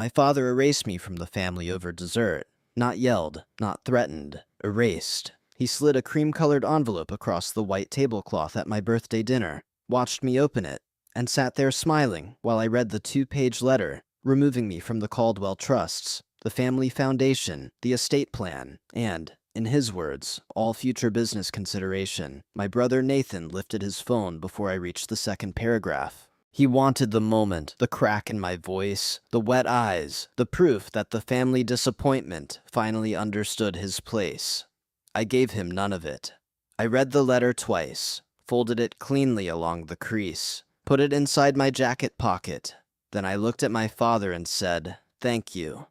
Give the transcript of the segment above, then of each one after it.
My father erased me from the family over dessert. Not yelled, not threatened, erased. He slid a cream-colored envelope across the white tablecloth at my birthday dinner, watched me open it, and sat there smiling while I read the 2-page letter, removing me from the Caldwell trusts, the family foundation, the estate plan, and, in his words, all future business consideration. My brother Nathan lifted his phone before I reached the second paragraph. He wanted the moment, the crack in my voice, the wet eyes, the proof that the family disappointment finally understood his place. I gave him none of it. I read the letter twice, folded it cleanly along the crease, put it inside my jacket pocket. Then I looked at my father and said, "Thank you."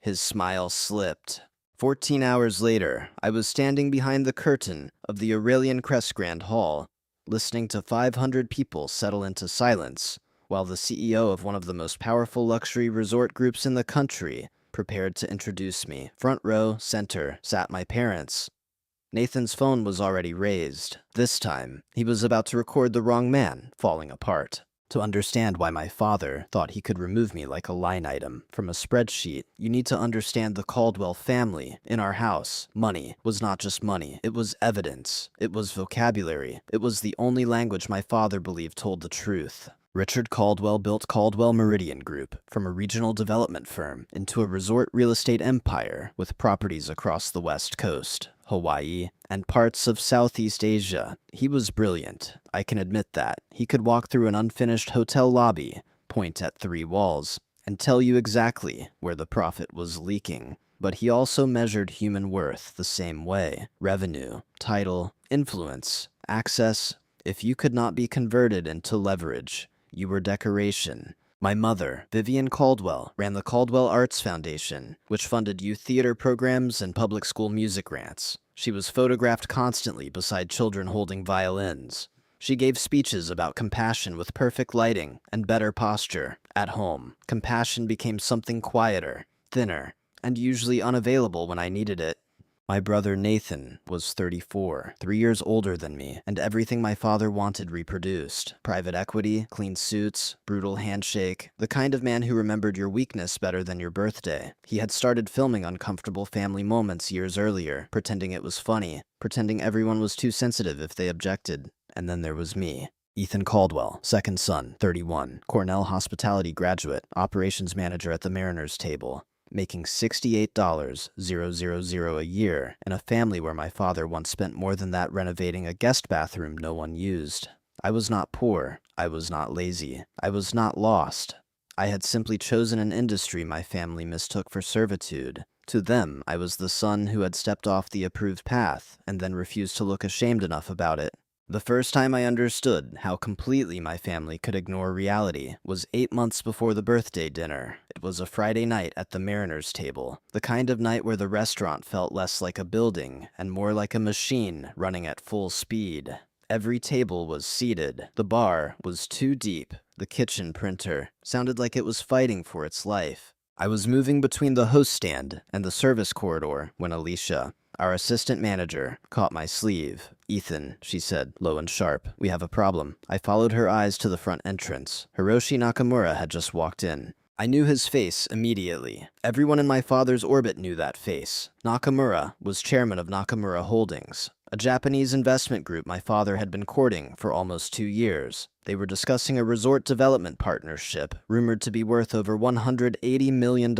His smile slipped. 14 hours later, I was standing behind the curtain of the Aurelian Crest Grand Hall, listening to 500 people settle into silence, while the CEO of one of the most powerful luxury resort groups in the country prepared to introduce me. Front row, center, sat my parents. Nathan's phone was already raised. This time, he was about to record the wrong man falling apart. To understand why my father thought he could remove me like a line item from a spreadsheet, you need to understand the Caldwell family. In our house, money was not just money. It was evidence. It was vocabulary. It was the only language my father believed told the truth. Richard Caldwell built Caldwell Meridian Group from a regional development firm into a resort real estate empire with properties across the West Coast, Hawaii, and parts of Southeast Asia. He was brilliant. I can admit that. He could walk through an unfinished hotel lobby, point at 3 walls, and tell you exactly where the profit was leaking. But he also measured human worth the same way. Revenue, title, influence, access. If you could not be converted into leverage, you were decoration. My mother, Vivian Caldwell, ran the Caldwell Arts Foundation, which funded youth theater programs and public school music grants. She was photographed constantly beside children holding violins. She gave speeches about compassion with perfect lighting and better posture. At home, compassion became something quieter, thinner, and usually unavailable when I needed it. My brother Nathan was 34, 3 years older than me, and everything my father wanted reproduced. Private equity, clean suits, brutal handshake, the kind of man who remembered your weakness better than your birthday. He had started filming uncomfortable family moments years earlier, pretending it was funny, pretending everyone was too sensitive if they objected. And then there was me. Ethan Caldwell, second son, 31, Cornell hospitality graduate, operations manager at the Mariners table, making $68,000 a year in a family where my father once spent more than that renovating a guest bathroom no one used. I was not poor. I was not lazy. I was not lost. I had simply chosen an industry my family mistook for servitude. To them, I was the son who had stepped off the approved path and then refused to look ashamed enough about it. The first time I understood how completely my family could ignore reality was 8 months before the birthday dinner. It was a Friday night at the Mariners table, the kind of night where the restaurant felt less like a building and more like a machine running at full speed. Every table was seated. The bar was too deep. The kitchen printer sounded like it was fighting for its life. I was moving between the host stand and the service corridor when Alicia, our assistant manager, caught my sleeve. "Ethan," she said, low and sharp, "we have a problem." I followed her eyes to the front entrance. Hiroshi Nakamura had just walked in. I knew his face immediately. Everyone in my father's orbit knew that face. Nakamura was chairman of Nakamura Holdings, a Japanese investment group my father had been courting for almost 2 years. They were discussing a resort development partnership rumored to be worth over $180 million.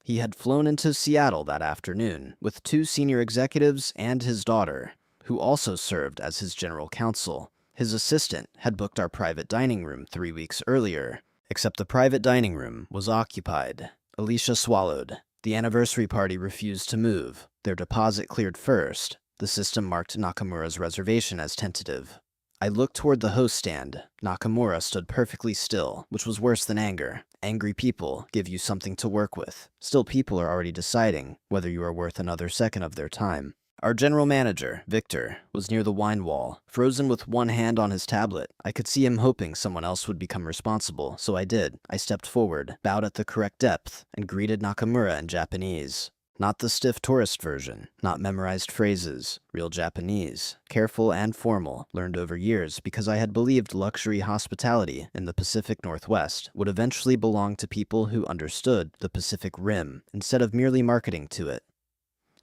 He had flown into Seattle that afternoon with 2 senior executives and his daughter, who also served as his general counsel. His assistant had booked our private dining room 3 weeks earlier, except the private dining room was occupied. Alicia swallowed. The anniversary party refused to move. Their deposit cleared first. The system marked Nakamura's reservation as tentative. I looked toward the host stand. Nakamura stood perfectly still, which was worse than anger. Angry people give you something to work with. Still, people are already deciding whether you are worth another second of their time. Our general manager, Victor, was near the wine wall, frozen with one hand on his tablet. I could see him hoping someone else would become responsible, so I did. I stepped forward, bowed at the correct depth, and greeted Nakamura in Japanese. Not the stiff tourist version, not memorized phrases, real Japanese, careful and formal, learned over years because I had believed luxury hospitality in the Pacific Northwest would eventually belong to people who understood the Pacific Rim instead of merely marketing to it.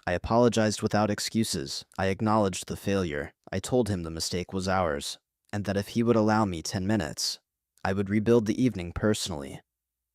I apologized without excuses. I acknowledged the failure. I told him the mistake was ours, and that if he would allow me 10 minutes, I would rebuild the evening personally.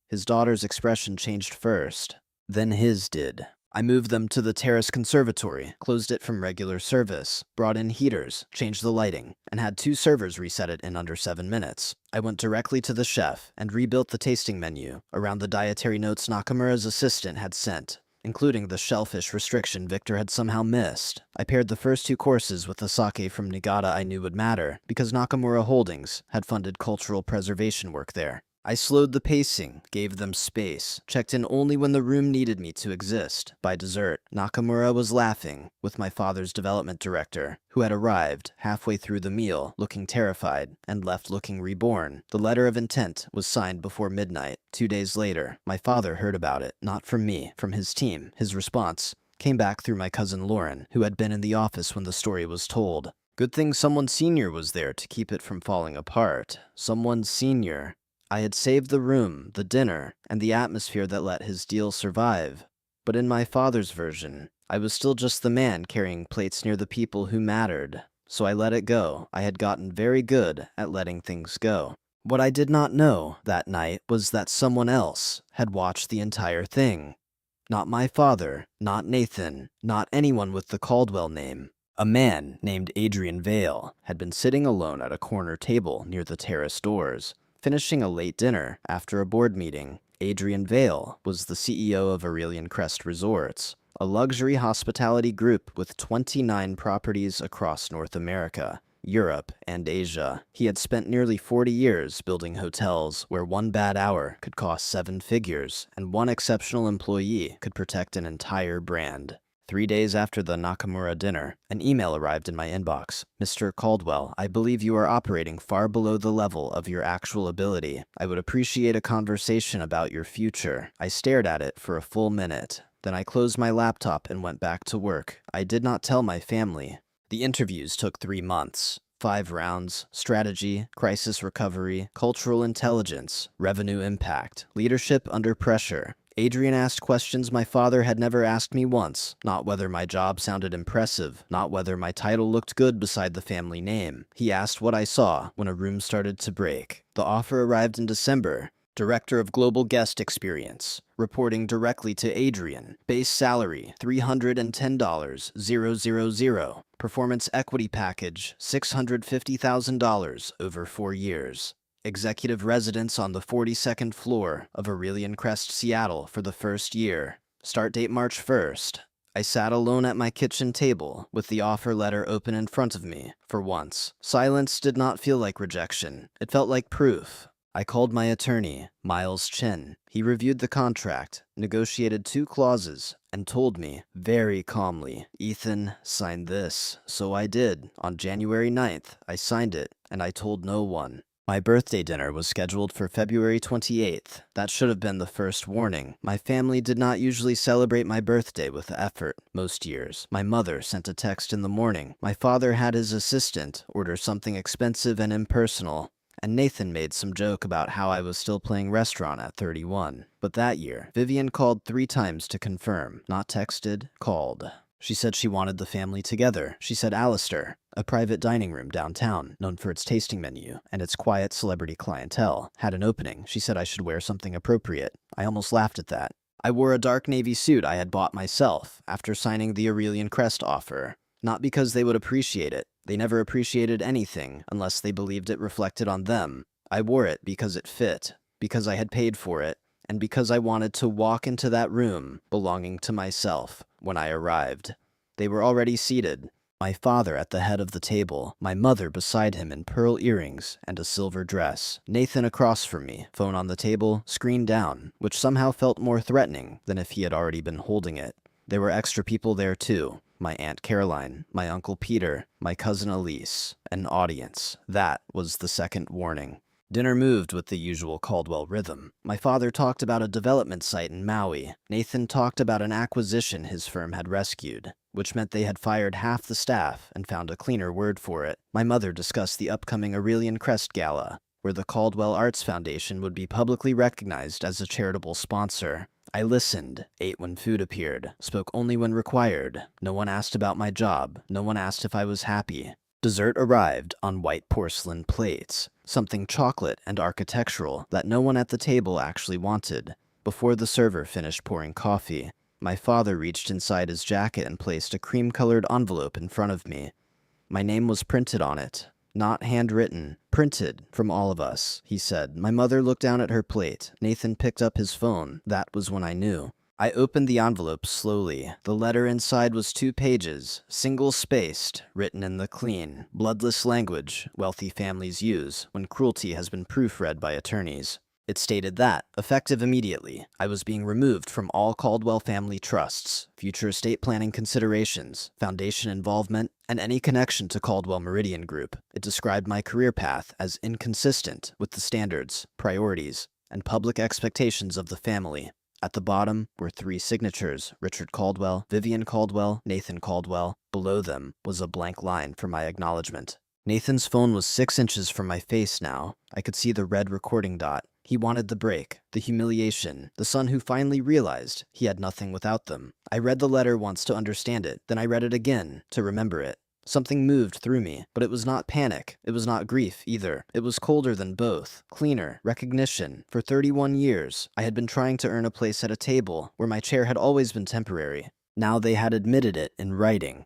His daughter's expression changed first, then his did. I moved them to the terrace conservatory, closed it from regular service, brought in heaters, changed the lighting, and had 2 servers reset it in under 7 minutes. I went directly to the chef and rebuilt the tasting menu around the dietary notes Nakamura's assistant had sent, including the shellfish restriction Victor had somehow missed. I paired the first 2 courses with the sake from Niigata I knew would matter, because Nakamura Holdings had funded cultural preservation work there. I slowed the pacing, gave them space, checked in only when the room needed me to exist. By dessert, Nakamura was laughing with my father's development director, who had arrived halfway through the meal, looking terrified, and left looking reborn. The letter of intent was signed before midnight. 2 days later, my father heard about it, not from me, from his team. His response came back through my cousin Lauren, who had been in the office when the story was told. Good thing someone senior was there to keep it from falling apart. Someone senior. I had saved the room, the dinner, and the atmosphere that let his deal survive. But in my father's version, I was still just the man carrying plates near the people who mattered. So I let it go. I had gotten very good at letting things go. What I did not know that night was that someone else had watched the entire thing. Not my father, not Nathan, not anyone with the Caldwell name. A man named Adrian Vale had been sitting alone at a corner table near the terrace doors, finishing a late dinner after a board meeting. Adrian Vale was the CEO of Aurelian Crest Resorts, a luxury hospitality group with 29 properties across North America, Europe, and Asia. He had spent nearly 40 years building hotels where one bad hour could cost 7 figures, and one exceptional employee could protect an entire brand. 3 days after the Nakamura dinner, an email arrived in my inbox. Mr. Caldwell, I believe you are operating far below the level of your actual ability. I would appreciate a conversation about your future. I stared at it for a full minute. Then I closed my laptop and went back to work. I did not tell my family. The interviews took 3 months. 5 rounds: strategy, crisis recovery, cultural intelligence, revenue impact, leadership under pressure. Adrian asked questions my father had never asked me once. Not whether my job sounded impressive, not whether my title looked good beside the family name. He asked what I saw when a room started to break. The offer arrived in December. Director of Global Guest Experience, reporting directly to Adrian. Base salary, $310,000. Performance equity package, $650,000 over 4 years. Executive residence on the 42nd floor of Aurelian Crest, Seattle for the first year. Start date March 1st. I sat alone at my kitchen table with the offer letter open in front of me. For once, silence did not feel like rejection. It felt like proof. I called my attorney, Miles Chin. He reviewed the contract, negotiated 2 clauses, and told me, very calmly, "Ethan, sign this." So I did. On January 9th, I signed it, and I told no one. My birthday dinner was scheduled for February 28th. That should have been the first warning. My family did not usually celebrate my birthday with effort. Most years, my mother sent a text in the morning. My father had his assistant order something expensive and impersonal. And Nathan made some joke about how I was still playing restaurant at 31. But that year, Vivian called 3 times to confirm. Not texted, called. She said she wanted the family together. She said Alistair, a private dining room downtown, known for its tasting menu and its quiet celebrity clientele, had an opening. She said I should wear something appropriate. I almost laughed at that. I wore a dark navy suit I had bought myself after signing the Aurelian Crest offer. Not because they would appreciate it. They never appreciated anything unless they believed it reflected on them. I wore it because it fit, because I had paid for it, and because I wanted to walk into that room belonging to myself when I arrived. They were already seated. My father at the head of the table, my mother beside him in pearl earrings and a silver dress, Nathan across from me, phone on the table, screen down, which somehow felt more threatening than if he had already been holding it. There were extra people there too. My Aunt Caroline, my Uncle Peter, my cousin Elise, an audience. That was the second warning. Dinner moved with the usual Caldwell rhythm. My father talked about a development site in Maui. Nathan talked about an acquisition his firm had rescued, which meant they had fired half the staff and found a cleaner word for it. My mother discussed the upcoming Aurelian Crest Gala, where the Caldwell Arts Foundation would be publicly recognized as a charitable sponsor. I listened, ate when food appeared, spoke only when required. No one asked about my job. No one asked if I was happy. Dessert arrived on white porcelain plates, something chocolate and architectural that no one at the table actually wanted. Before the server finished pouring coffee, my father reached inside his jacket and placed a cream-colored envelope in front of me. My name was printed on it. Not handwritten, printed from all of us, he said. My mother looked down at her plate. Nathan picked up his phone. That was when I knew. I opened the envelope slowly. The letter inside was 2 pages, single-spaced, written in the clean, bloodless language wealthy families use when cruelty has been proofread by attorneys. It stated that, effective immediately, I was being removed from all Caldwell family trusts, future estate planning considerations, foundation involvement, and any connection to Caldwell Meridian Group. It described my career path as inconsistent with the standards, priorities, and public expectations of the family. At the bottom were 3 signatures: Richard Caldwell, Vivian Caldwell, Nathan Caldwell. Below them was a blank line for my acknowledgement. Nathan's phone was 6 inches from my face now. I could see the red recording dot. He wanted the break, the humiliation, the son who finally realized he had nothing without them. I read the letter once to understand it, then I read it again to remember it. Something moved through me, but it was not panic. It was not grief, either. It was colder than both. Cleaner. Recognition. For 31 years, I had been trying to earn a place at a table where my chair had always been temporary. Now they had admitted it in writing.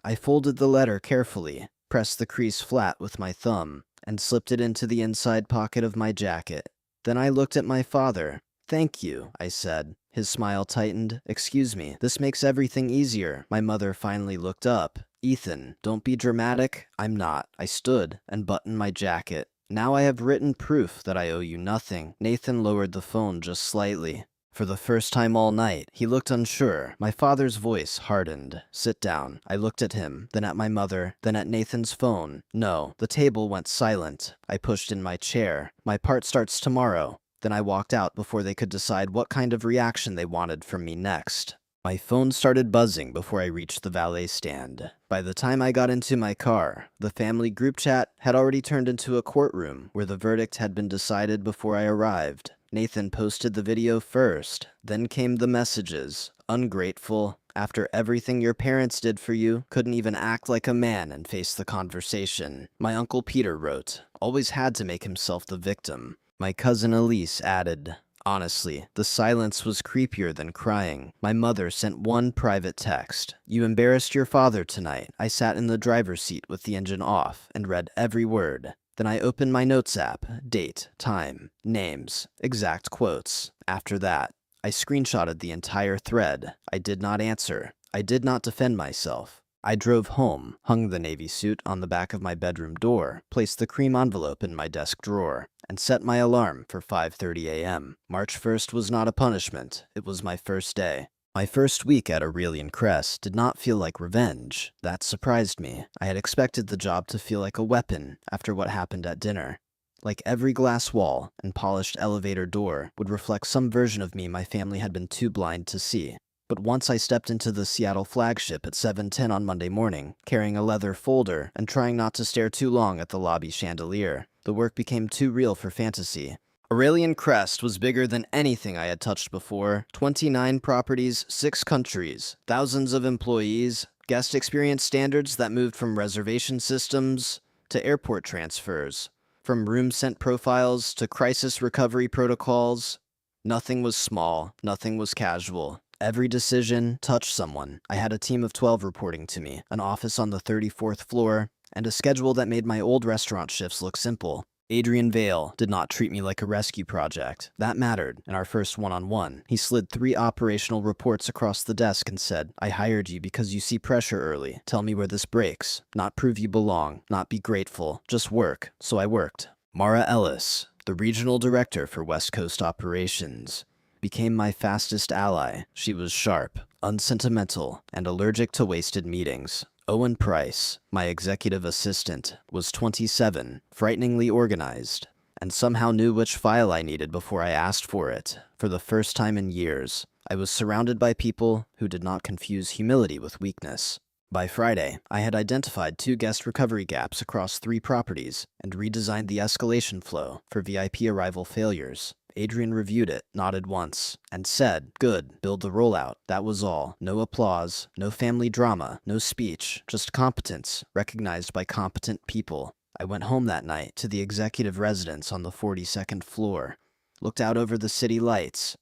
I folded the letter carefully, pressed the crease flat with my thumb, and slipped it into the inside pocket of my jacket. Then I looked at my father. "Thank you," I said. His smile tightened. "Excuse me, this makes everything easier." My mother finally looked up. "Ethan, don't be dramatic." "I'm not." I stood and buttoned my jacket. "Now I have written proof that I owe you nothing." Nathan lowered the phone just slightly. For the first time all night, he looked unsure. My father's voice hardened. "Sit down." I looked at him, then at my mother, then at Nathan's phone. No, the table went silent. I pushed in my chair. "My part starts tomorrow." Then I walked out before they could decide what kind of reaction they wanted from me next. My phone started buzzing before I reached the valet stand. By the time I got into my car, the family group chat had already turned into a courtroom where the verdict had been decided before I arrived. Nathan posted the video first, then came the messages. "Ungrateful. After everything your parents did for you, couldn't even act like a man and face the conversation." My Uncle Peter wrote, "Always had to make himself the victim." My cousin Elise added, "Honestly, the silence was creepier than crying." My mother sent one private text. "You embarrassed your father tonight." I sat in the driver's seat with the engine off and read every word. Then I opened my notes app, date, time, names, exact quotes. After that, I screenshotted the entire thread. I did not answer. I did not defend myself. I drove home, hung the navy suit on the back of my bedroom door, placed the cream envelope in my desk drawer, and set my alarm for 5:30 a.m. March 1st was not a punishment. It was my first day. My first week at Aurelian Crest did not feel like revenge. That surprised me. I had expected the job to feel like a weapon after what happened at dinner. Like every glass wall and polished elevator door would reflect some version of me my family had been too blind to see. But once I stepped into the Seattle flagship at 7:10 on Monday morning, carrying a leather folder and trying not to stare too long at the lobby chandelier, the work became too real for fantasy. Aurelian Crest was bigger than anything I had touched before. 29 properties, 6 countries, thousands of employees, guest experience standards that moved from reservation systems to airport transfers, from room scent profiles to crisis recovery protocols. Nothing was small, nothing was casual. Every decision touched someone. I had a team of 12 reporting to me, an office on the 34th floor, and a schedule that made my old restaurant shifts look simple. Adrian Vale did not treat me like a rescue project. That mattered in our first one-on-one. He slid 3 operational reports across the desk and said, "I hired you because you see pressure early. Tell me where this breaks. Not prove you belong, not be grateful. Just work." So I worked. Mara Ellis, the regional director for West Coast operations, became my fastest ally. She was sharp, unsentimental, and allergic to wasted meetings. Owen Price, my executive assistant, was 27, frighteningly organized. and somehow knew which file I needed before I asked for it. For the first time in years, I was surrounded by people who did not confuse humility with weakness. By Friday, I had identified 2 guest recovery gaps across 3 properties and redesigned the escalation flow for VIP arrival failures. Adrian reviewed it, nodded once, and said, "Good, build the rollout." That was all. No applause, no family drama, no speech, just competence, recognized by competent people. I went home that night to the executive residence on the 42nd floor, looked out over the city lights,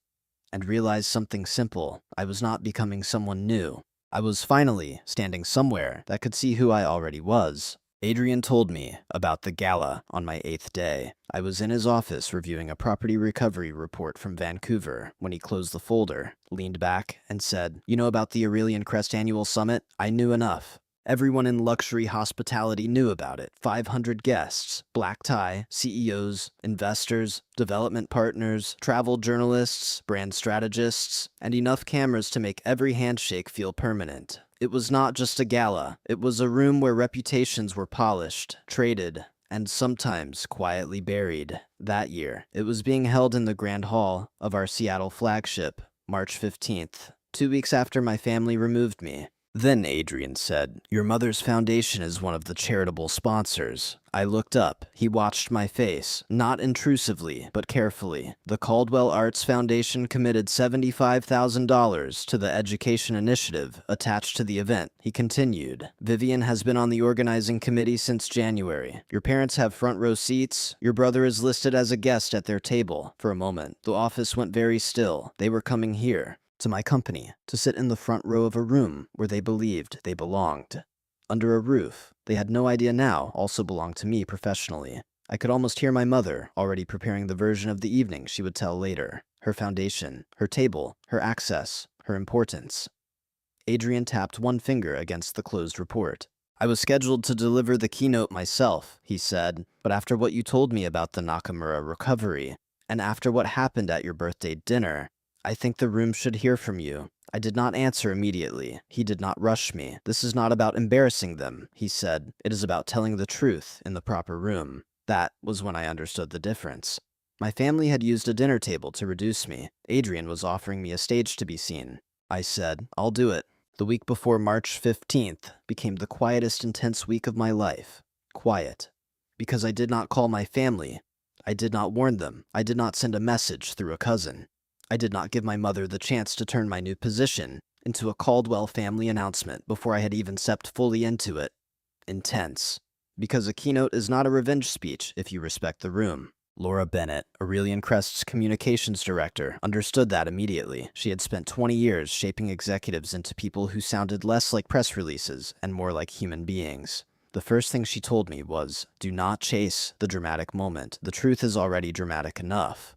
and realized something simple. I was not becoming someone new. I was finally standing somewhere that could see who I already was. Adrian told me about the gala on my 8th day. I was in his office reviewing a property recovery report from Vancouver when he closed the folder, leaned back, and said, "You know about the Aurelian Crest Annual Summit?" I knew enough. Everyone in luxury hospitality knew about it. 500 guests, black tie, CEOs, investors, development partners, travel journalists, brand strategists, and enough cameras to make every handshake feel permanent. It was not just a gala. It was a room where reputations were polished, traded, and sometimes quietly buried. That year, it was being held in the Grand Hall of our Seattle flagship, March 15th, 2 weeks after my family removed me. Then Adrian said, "Your mother's foundation is one of the charitable sponsors." I looked up. He watched my face, not intrusively, but carefully. The Caldwell Arts Foundation committed $75,000 to the education initiative attached to the event. He continued, "Vivian has been on the organizing committee since January. Your parents have front row seats. Your brother is listed as a guest at their table." For a moment, the office went very still. They were coming here, to my company, to sit in the front row of a room where they believed they belonged. Under a roof they had no idea now also belonged to me professionally. I could almost hear my mother already preparing the version of the evening she would tell later. Her foundation, her table, her access, her importance. Adrian tapped one finger against the closed report. "I was scheduled to deliver the keynote myself," he said, "but after what you told me about the Nakamura recovery, and after what happened at your birthday dinner, I think the room should hear from you." I did not answer immediately. He did not rush me. "This is not about embarrassing them," he said. "It is about telling the truth in the proper room." That was when I understood the difference. My family had used a dinner table to reduce me. Adrian was offering me a stage to be seen. I said, "I'll do it." The week before March 15th became the quietest intense week of my life. Quiet. Because I did not call my family. I did not warn them. I did not send a message through a cousin. I did not give my mother the chance to turn my new position into a Caldwell family announcement before I had even stepped fully into it. Intense. Because a keynote is not a revenge speech if you respect the room. Laura Bennett, Aurelian Crest's communications director, understood that immediately. She had spent 20 years shaping executives into people who sounded less like press releases and more like human beings. The first thing she told me was, "Do not chase the dramatic moment. The truth is already dramatic enough."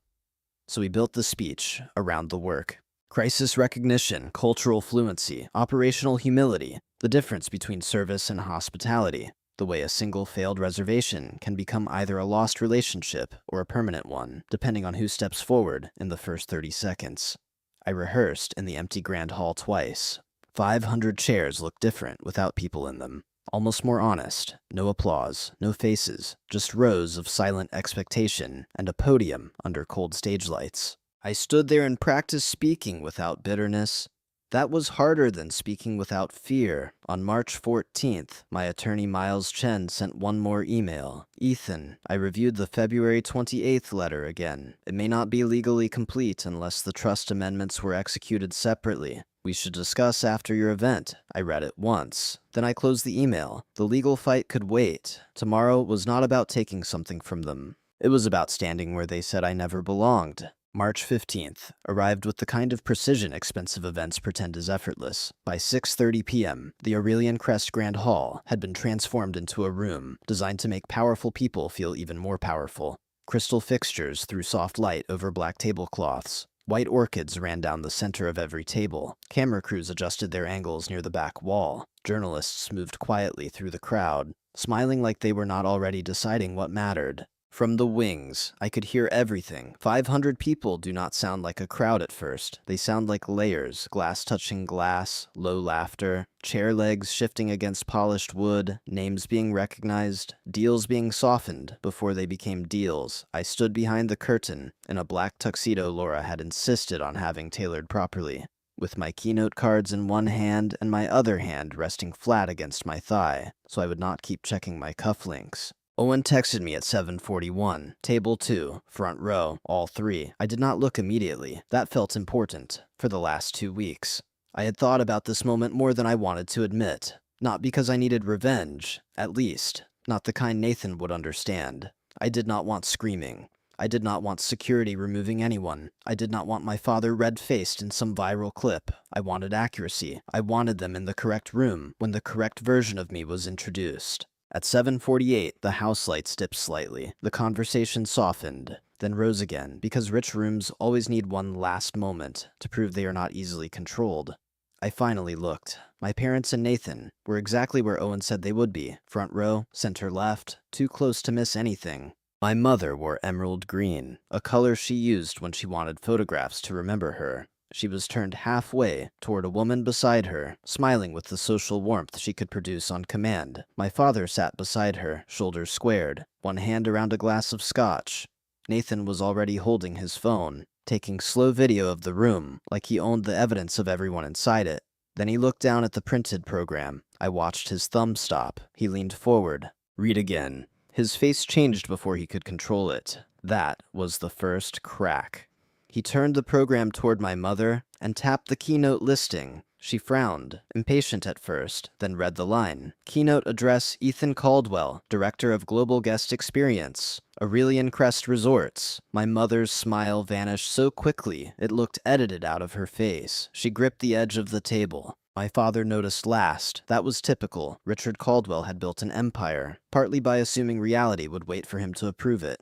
So we built the speech around the work. Crisis recognition, cultural fluency, operational humility, the difference between service and hospitality, the way a single failed reservation can become either a lost relationship or a permanent one, depending on who steps forward in the first 30 seconds. I rehearsed in the empty Grand Hall twice. 500 chairs looked different without people in them. Almost more honest. No applause, no faces, just rows of silent expectation and a podium under cold stage lights. I stood there and practiced speaking without bitterness. That was harder than speaking without fear. On March 14th, my attorney Miles Chen sent one more email. "Ethan, I reviewed the February 28th letter again. It may not be legally complete unless the trust amendments were executed separately. We should discuss after your event." I read it once. Then I closed the email. The legal fight could wait. Tomorrow was not about taking something from them. It was about standing where they said I never belonged. March 15th arrived with the kind of precision expensive events pretend is effortless. By 6:30 p.m., the Aurelian Crest Grand Hall had been transformed into a room designed to make powerful people feel even more powerful. Crystal fixtures threw soft light over black tablecloths. White orchids ran down the center of every table. Camera crews adjusted their angles near the back wall. Journalists moved quietly through the crowd, smiling like they were not already deciding what mattered. From the wings, I could hear everything. 500 people do not sound like a crowd at first. They sound like layers, glass touching glass, low laughter, chair legs shifting against polished wood, names being recognized, deals being softened before they became deals. I stood behind the curtain, in a black tuxedo Laura had insisted on having tailored properly, with my keynote cards in one hand and my other hand resting flat against my thigh, so I would not keep checking my cufflinks. Owen texted me at 7:41. Table 2, front row, all three. I did not look immediately. That felt important. For the last 2 weeks. I had thought about this moment more than I wanted to admit. Not because I needed revenge, at least. Not the kind Nathan would understand. I did not want screaming. I did not want security removing anyone. I did not want my father red-faced in some viral clip. I wanted accuracy. I wanted them in the correct room when the correct version of me was introduced. At 7:48, the house lights dipped slightly. The conversation softened, then rose again, because rich rooms always need one last moment to prove they are not easily controlled. I finally looked. My parents and Nathan were exactly where Owen said they would be. Front row, center left, too close to miss anything. My mother wore emerald green, a color she used when she wanted photographs to remember her. She was turned halfway toward a woman beside her, smiling with the social warmth she could produce on command. My father sat beside her, shoulders squared, one hand around a glass of scotch. Nathan was already holding his phone, taking slow video of the room, like he owned the evidence of everyone inside it. Then he looked down at the printed program. I watched his thumb stop. He leaned forward. Read again. His face changed before he could control it. That was the first crack. He turned the program toward my mother and tapped the keynote listing. She frowned, impatient at first, then read the line. Keynote address Ethan Caldwell, Director of Global Guest Experience, Aurelian Crest Resorts. My mother's smile vanished so quickly it looked edited out of her face. She gripped the edge of the table. My father noticed last. That was typical. Richard Caldwell had built an empire, partly by assuming reality would wait for him to approve it.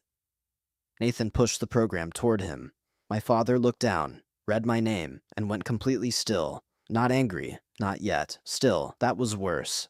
Nathan pushed the program toward him. My father looked down, read my name, and went completely still. Not angry, not yet. Still, that was worse.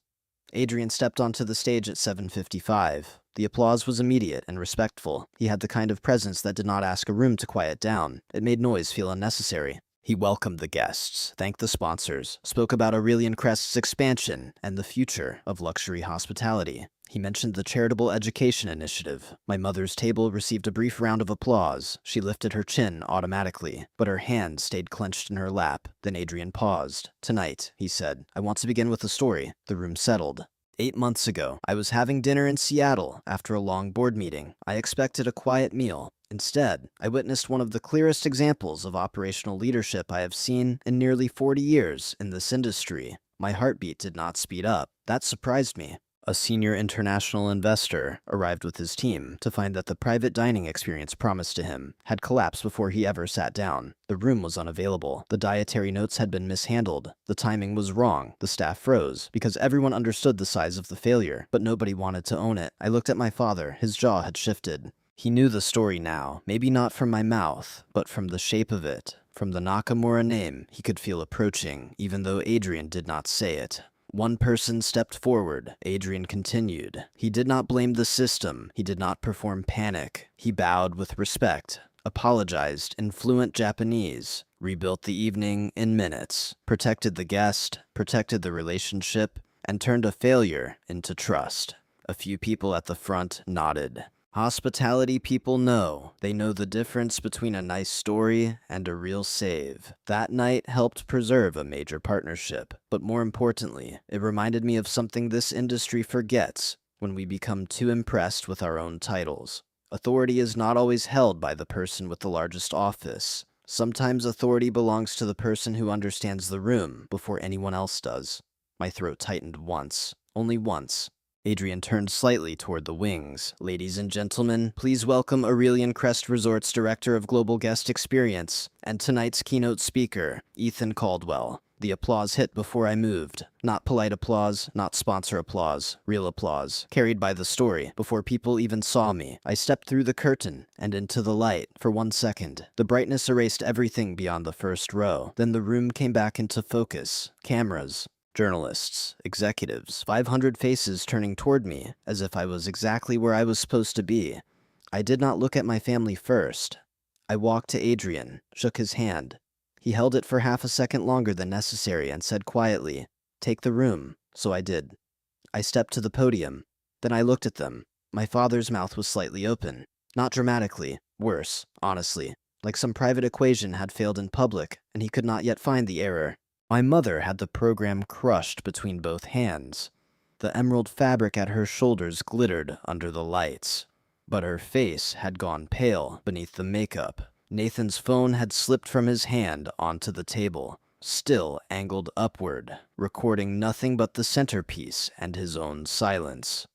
Adrian stepped onto the stage at 7:55. The applause was immediate and respectful. He had the kind of presence that did not ask a room to quiet down. It made noise feel unnecessary. He welcomed the guests, thanked the sponsors, spoke about Aurelian Crest's expansion and the future of luxury hospitality. He mentioned the charitable education initiative. My mother's table received a brief round of applause. She lifted her chin automatically, but her hand stayed clenched in her lap. Then Adrian paused. Tonight, he said, I want to begin with a story. The room settled. 8 months ago, I was having dinner in Seattle after a long board meeting. I expected a quiet meal. Instead, I witnessed one of the clearest examples of operational leadership I have seen in nearly 40 years in this industry. My heartbeat did not speed up. That surprised me. A senior international investor arrived with his team to find that the private dining experience promised to him had collapsed before he ever sat down. The room was unavailable. The dietary notes had been mishandled. The timing was wrong. The staff froze because everyone understood the size of the failure, but nobody wanted to own it. I looked at my father. His jaw had shifted. He knew the story now, maybe not from my mouth, but from the shape of it. From the Nakamura name he could feel approaching, even though Adrian did not say it. One person stepped forward. Adrian continued. He did not blame the system. He did not perform panic. He bowed with respect, apologized in fluent Japanese, rebuilt the evening in minutes, protected the guest, protected the relationship, and turned a failure into trust. A few people at the front nodded. Hospitality people know. They know the difference between a nice story and a real save. That night helped preserve a major partnership, but more importantly, it reminded me of something this industry forgets when we become too impressed with our own titles. Authority is not always held by the person with the largest office. Sometimes authority belongs to the person who understands the room before anyone else does. My throat tightened once, only once. Adrian turned slightly toward the wings. Ladies and gentlemen, please welcome Aurelian Crest Resorts Director of Global Guest Experience and tonight's keynote speaker, Ethan Caldwell. The applause hit before I moved. Not polite applause, not sponsor applause, real applause, carried by the story, before people even saw me. I stepped through the curtain and into the light for 1 second. The brightness erased everything beyond the first row. Then the room came back into focus. Cameras. Journalists, executives, 500 faces turning toward me, as if I was exactly where I was supposed to be. I did not look at my family first. I walked to Adrian, shook his hand. He held it for half a second longer than necessary and said quietly, "Take the room." So I did. I stepped to the podium. Then I looked at them. My father's mouth was slightly open. Not dramatically. Worse, honestly. Like some private equation had failed in public, and he could not yet find the error. My mother had the program crushed between both hands. The emerald fabric at her shoulders glittered under the lights. But her face had gone pale beneath the makeup. Nathan's phone had slipped from his hand onto the table, still angled upward, recording nothing but the centerpiece and his own silence.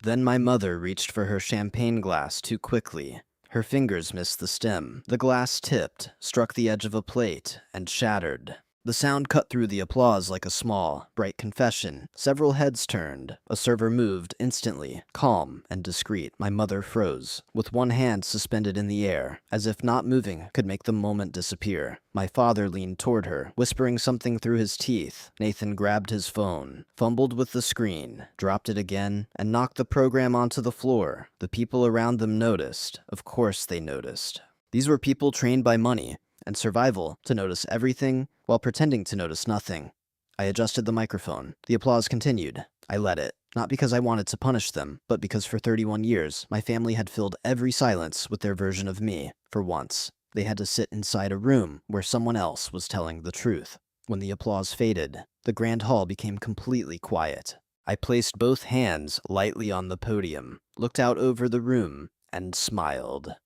Then my mother reached for her champagne glass too quickly. Her fingers missed the stem. The glass tipped, struck the edge of a plate, and shattered. The sound cut through the applause like a small, bright confession. Several heads turned. A server moved instantly, calm and discreet. My mother froze, with one hand suspended in the air, as if not moving could make the moment disappear. My father leaned toward her, whispering something through his teeth. Nathan grabbed his phone, fumbled with the screen, dropped it again, and knocked the program onto the floor. The people around them noticed. Of course they noticed. These were people trained by money and survival to notice everything while pretending to notice nothing. I adjusted the microphone. The applause continued. I let it, not because I wanted to punish them, but because for 31 years, my family had filled every silence with their version of me. For once, they had to sit inside a room where someone else was telling the truth. When the applause faded, the grand hall became completely quiet. I placed both hands lightly on the podium, looked out over the room, and smiled.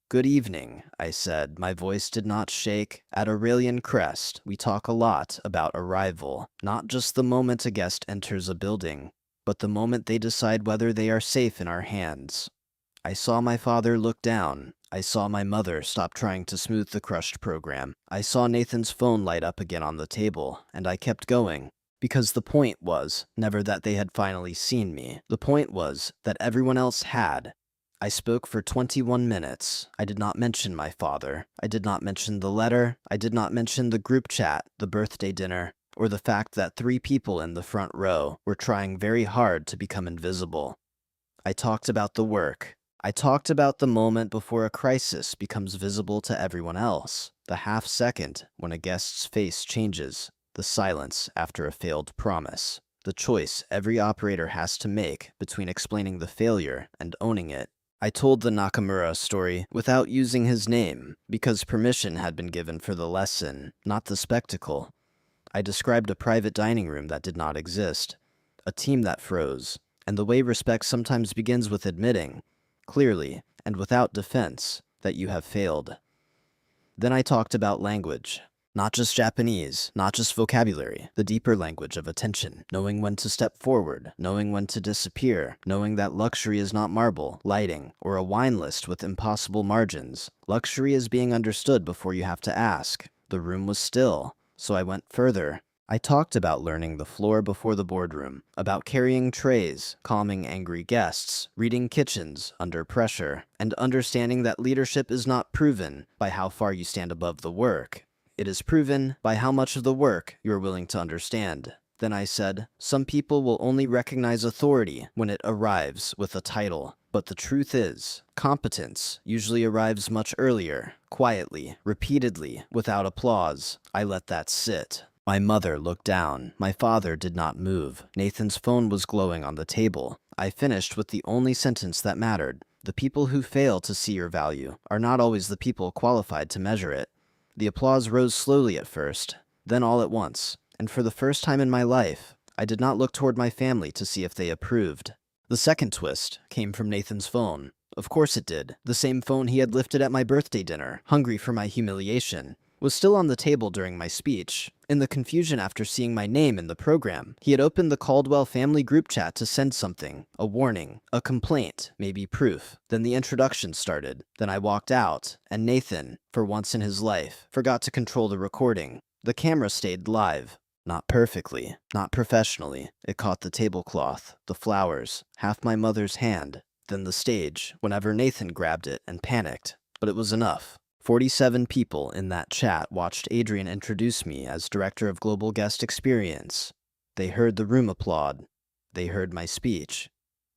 "Good evening," I said. My voice did not shake. At Aurelian Crest, we talk a lot about arrival, not just the moment a guest enters a building, but the moment they decide whether they are safe in our hands. I saw my father look down. I saw my mother stop trying to smooth the crushed program. I saw Nathan's phone light up again on the table, and I kept going. Because the point was never that they had finally seen me. The point was that everyone else had. I spoke for 21 minutes. I did not mention my father. I did not mention the letter. I did not mention the group chat, the birthday dinner, or the fact that 3 people in the front row were trying very hard to become invisible. I talked about the work. I talked about the moment before a crisis becomes visible to everyone else. The half second when a guest's face changes. The silence after a failed promise. The choice every operator has to make between explaining the failure and owning it. I told the Nakamura story without using his name, because permission had been given for the lesson, not the spectacle. I described a private dining room that did not exist, a team that froze, and the way respect sometimes begins with admitting, clearly and without defense, that you have failed. Then I talked about language. Not just Japanese, not just vocabulary, the deeper language of attention, knowing when to step forward, knowing when to disappear, knowing that luxury is not marble, lighting, or a wine list with impossible margins. Luxury is being understood before you have to ask. The room was still, so I went further. I talked about learning the floor before the boardroom, about carrying trays, calming angry guests, reading kitchens under pressure, and understanding that leadership is not proven by how far you stand above the work. It is proven by how much of the work you are willing to understand. Then I said, some people will only recognize authority when it arrives with a title. But the truth is, competence usually arrives much earlier, quietly, repeatedly, without applause. I let that sit. My mother looked down. My father did not move. Nathan's phone was glowing on the table. I finished with the only sentence that mattered. The people who fail to see your value are not always the people qualified to measure it. The applause rose slowly at first, then all at once, and for the first time in my life, I did not look toward my family to see if they approved. The second twist came from Nathan's phone. Of course it did. The same phone he had lifted at my birthday dinner, hungry for my humiliation, was still on the table during my speech. In the confusion after seeing my name in the program, he had opened the Caldwell family group chat to send something, a warning, a complaint, maybe proof. Then the introduction started. Then I walked out, and Nathan, for once in his life, forgot to control the recording. The camera stayed live. Not perfectly, not professionally. It caught the tablecloth, the flowers, half my mother's hand, then the stage, whenever Nathan grabbed it and panicked. But it was enough. 47 people in that chat watched Adrian introduce me as Director of Global Guest Experience. They heard the room applaud. They heard my speech.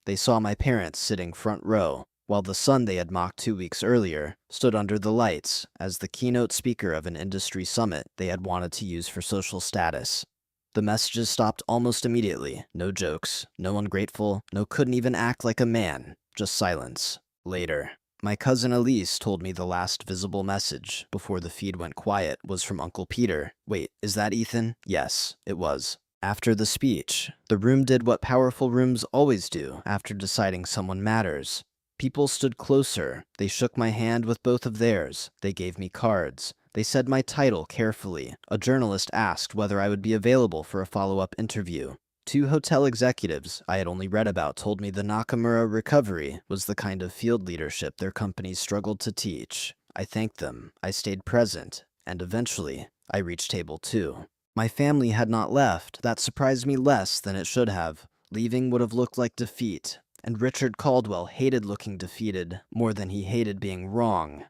They saw my parents sitting front row, while the son they had mocked 2 weeks earlier stood under the lights as the keynote speaker of an industry summit they had wanted to use for social status. The messages stopped almost immediately. No jokes, no ungrateful, no couldn't even act like a man, just silence. Later, my cousin Elise told me the last visible message before the feed went quiet was from Uncle Peter. Wait, is that Ethan? Yes, it was. After the speech, the room did what powerful rooms always do after deciding someone matters. People stood closer. They shook my hand with both of theirs. They gave me cards. They said my title carefully. A journalist asked whether I would be available for a follow-up interview. 2 hotel executives I had only read about told me the Nakamura recovery was the kind of field leadership their companies struggled to teach. I thanked them. I stayed present. And eventually, I reached table 2. My family had not left. That surprised me less than it should have. Leaving would have looked like defeat. And Richard Caldwell hated looking defeated more than he hated being wrong.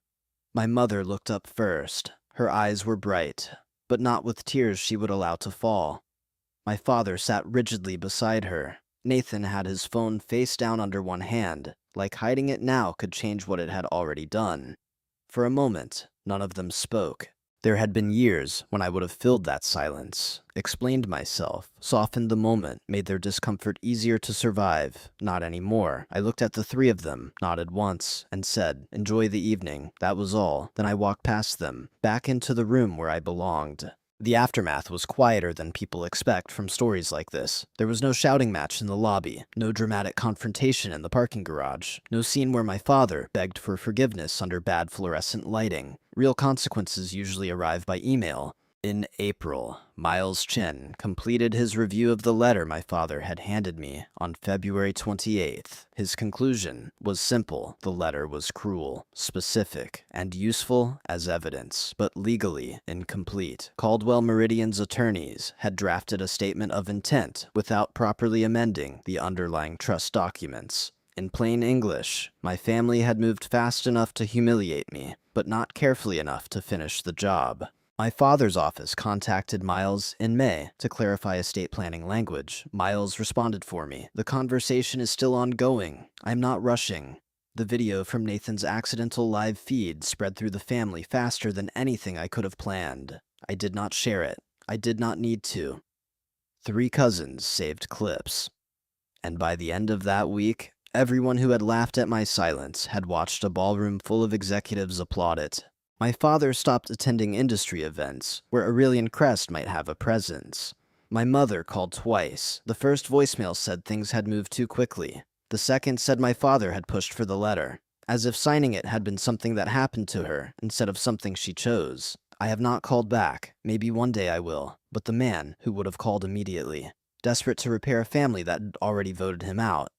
My mother looked up first. Her eyes were bright, but not with tears she would allow to fall. My father sat rigidly beside her. Nathan had his phone face down under one hand, like hiding it now could change what it had already done. For a moment, none of them spoke. There had been years when I would have filled that silence, explained myself, softened the moment, made their discomfort easier to survive. Not anymore. I looked at the 3 of them, nodded once, and said, "Enjoy the evening." That was all. Then I walked past them, back into the room where I belonged. The aftermath was quieter than people expect from stories like this. There was no shouting match in the lobby, no dramatic confrontation in the parking garage, no scene where my father begged for forgiveness under bad fluorescent lighting. Real consequences usually arrive by email. In April, Miles Chen completed his review of the letter my father had handed me on February 28th. His conclusion was simple. The letter was cruel, specific, and useful as evidence, but legally incomplete. Caldwell Meridian's attorneys had drafted a statement of intent without properly amending the underlying trust documents. In plain English, my family had moved fast enough to humiliate me, but not carefully enough to finish the job. My father's office contacted Miles in May to clarify estate planning language. Miles responded for me. "The conversation is still ongoing. I'm not rushing." The video from Nathan's accidental live feed spread through the family faster than anything I could have planned. I did not share it. I did not need to. 3 cousins saved clips. And by the end of that week, everyone who had laughed at my silence had watched a ballroom full of executives applaud it. My father stopped attending industry events, where Aurelian Crest might have a presence. My mother called twice. The first voicemail said things had moved too quickly. The second said my father had pushed for the letter, as if signing it had been something that happened to her instead of something she chose. I have not called back. Maybe one day I will. But the man who would have called immediately, desperate to repair a family that had already voted him out,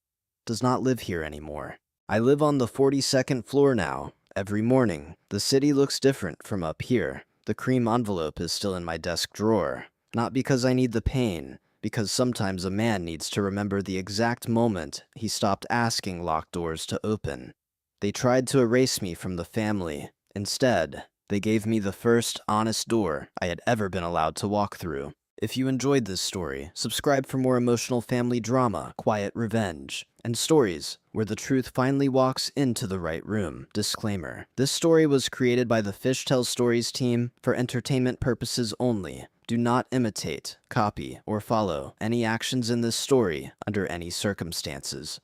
does not live here anymore. I live on the 42nd floor now. Every morning, the city looks different from up here. The cream envelope is still in my desk drawer. Not because I need the pain, because sometimes a man needs to remember the exact moment he stopped asking locked doors to open. They tried to erase me from the family. Instead, they gave me the first honest door I had ever been allowed to walk through. If you enjoyed this story, subscribe for more emotional family drama, quiet revenge, and stories where the truth finally walks into the right room. Disclaimer: this story was created by the Fish Tells Stories team for entertainment purposes only. Do not imitate, copy, or follow any actions in this story under any circumstances.